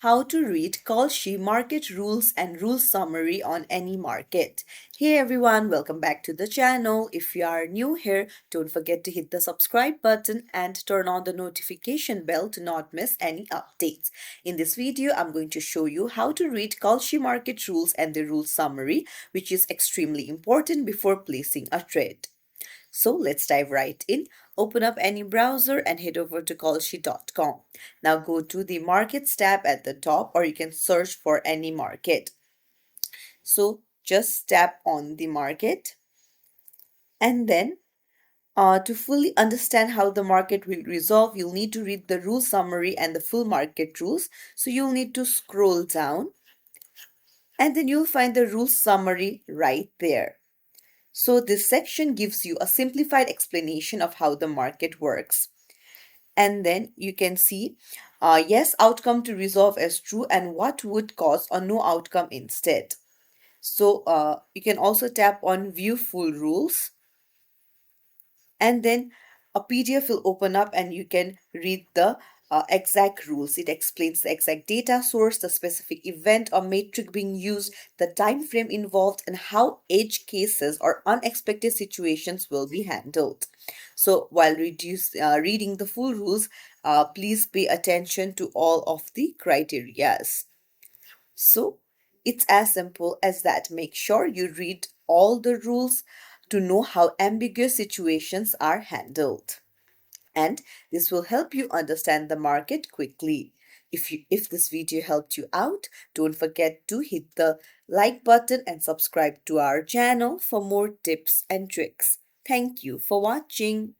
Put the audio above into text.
How to read Kalshi market rules and rule summary on any market. Hey everyone, welcome back to the channel. If you are new here, don't forget to hit the subscribe button and turn on the notification bell to not miss any updates. In this video, I'm going to show you how to read Kalshi market rules and the rule summary, which is extremely important before placing a trade. So let's dive right in. Open up any browser and head over to kalshi.com. Now go to the markets tab at the top, or you can search for any market. So just tap on the market, and then to fully understand how the market will resolve, you'll need to read the rule summary and the full market rules. So you'll need to scroll down, and then you'll find the rule summary right there. So this section gives you a simplified explanation of how the market works. And then you can see yes outcome to resolve as true and what would cause or no outcome instead. So you can also tap on view full rules, and then a PDF will open up and you can read the exact rules. It explains the exact data source, the specific event or metric being used, the time frame involved, and how edge cases or unexpected situations will be handled. So while reading the full rules, please pay attention to all of the criterias. So it's as simple as that. Make sure you read all the rules to know how ambiguous situations are handled. And this will help you understand the market quickly. If this video helped you out, don't forget to hit the like button and subscribe to our channel for more tips and tricks. Thank you for watching.